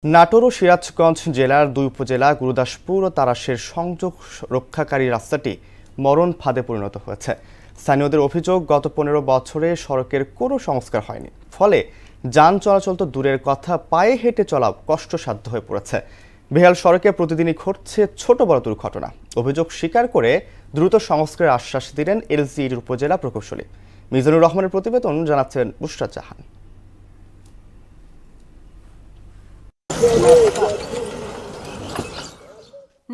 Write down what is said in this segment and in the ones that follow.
নাটোর ও সিরাজগঞ্জ জেলার দুই উপজেলা গুরুদাসপুর ও তারাশের সংযোগ রক্ষাকারী রাস্তাটি মরণ ফাঁদে পরিণত হয়েছে। স্থানীয়দের অভিযোগ, গত 15 বছরে সড়কের কোনো সংস্কার হয়নি, ফলে যান চলাচল তো দূরের কথা, পায়ে হেঁটে চলা কষ্টসাধ্য হয়ে পড়েছে। বেহাল সড়কে প্রতিদিনই ঘটছে ছোট বড় দুর্ঘটনা। অভিযোগ স্বীকার করে দ্রুত সংস্কারের আশ্বাস দিলেন এলজিইডির উপজেলা প্রকৌশলী মিজানুর রহমানের প্রতিবেদন জানাচ্ছেন বুশরা জাহান।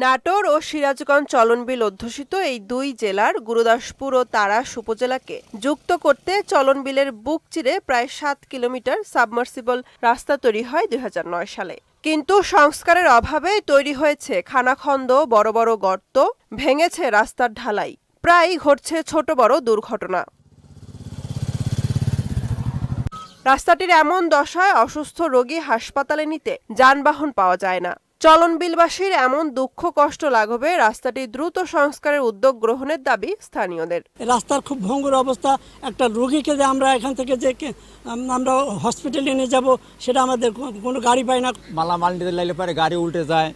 নাটোর ও সিরাজগঞ্জ চলনবিল অধ্যুষিত এই দুই জেলার গুরুদাসপুর ও তারাশ উপজেলাকে যুক্ত করতে চলনবিলের বুক চিরে প্রায় 7 কিলোমিটার সাবমার্সিবল রাস্তা তৈরি হয় 2009 সালে। কিন্তু সংস্কারের অভাবে তৈরি হয়েছে খানাখন্দ, বড় বড় গর্ত, ভেঙেছে রাস্তার ঢালাই, প্রায়ই ঘটছে ছোট বড় দুর্ঘটনা। রাস্তাটির এমন দশায় অসুস্থ রোগী হাসপাতালে নিতে যানবাহন পাওয়া যায় না। চলনবিলবাসীর এমন দুঃখ কষ্ট লাঘবে রাস্তাটি দ্রুত সংস্কারের উদ্যোগ গ্রহণের দাবি স্থানীয়দের। রাস্তার খুব ভঙ্গুর অবস্থা, একটা রোগীকে যে আমরা এখান থেকে যে আমরা হসপিটালে নিয়ে যাব, সেটা আমাদের কোনো গাড়ি পাই না। মালামাল নিতে লাগলে পরে গাড়ি উল্টে যায়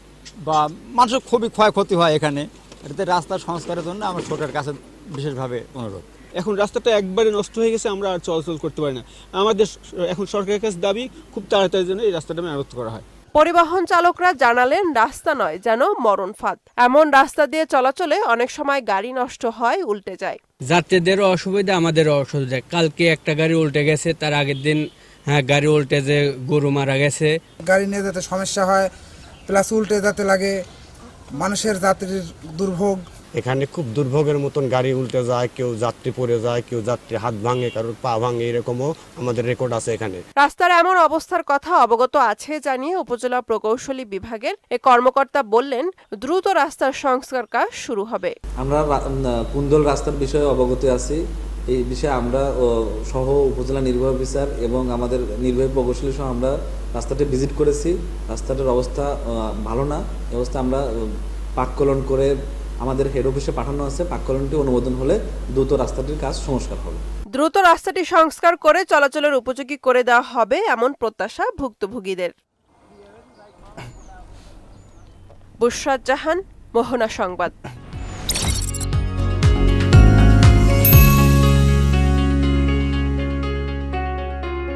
বা মানুষের খুবই ক্ষয়ক্ষতি হয়। এখানে এটাতে রাস্তার সংস্কারের জন্য আমরা সরকারের কাছে বিশেষভাবে অনুরোধ। এখন রাস্তাটা একবারে নষ্ট হয়ে গেছে, আমরা আর চলাচল করতে পারি না। আমাদের এখন সরকারের কাছে দাবি খুব তাড়াতাড়ি যেন এই রাস্তাটা মেরামত করা হয়। পরিবহন চালকরা জানালেন, রাস্তা নয় যেন মরণ ফাঁদ। এমন রাস্তা দিয়ে চলাচলে অনেক সময় গাড়ি নষ্ট হয়, উল্টে যায়। যাত্রীদেরও অসুবিধা, আমাদেরও অসুবিধা। কালকে একটা গাড়ি উল্টে গেছে, তার আগের দিন গাড়ি উল্টে যে গরু মারা গেছে। গাড়ি নিয়ে যেতে সমস্যা হয়, প্লাস উল্টে যেতে লাগে, মানুষের যাত্রীর দুর্ভোগ। এখানে খুব দুর্ভোগের মতন গাড়ি উল্টে যায়, কেউ যাত্রী পড়ে যায়, কেউ যাত্রী হাত ভাঙে, কারোর পা ভাঙে, এরকমও আমাদের রেকর্ড আছে এখানে। রাস্তার এমন অবস্থার কথা অবগত আছে জানিয়ে উপজেলা প্রকৌশলী বিভাগের এক কর্মকর্তা বললেন, দ্রুত রাস্তার সংস্কার কাজ শুরু হবে। আমরা কুন্দল রাস্তার বিষয়ে অবগত আছি। এই বিষয়ে আমরা সহ উপজেলা নির্বাহী অফিসার এবং আমাদের নির্বাহী প্রকৌশলী সহ আমরা রাস্তাটি ভিজিট করেছি। রাস্তাটার অবস্থা ভালো না। এই অবস্থা আমরা পাককলন করে আমাদের হেড অফিসে পাঠানো আছে। পাককলনটি অনুমোদন হলে দ্রুত রাস্তাটির কাজ সংস্কার হবে। দ্রুত রাস্তাটি সংস্কার করে চলাচলের উপযোগী করে দেওয়া হবে এমন প্রত্যাশা ভুক্তভোগীদের। বুশরা জাহান, মোহনা সংবাদ।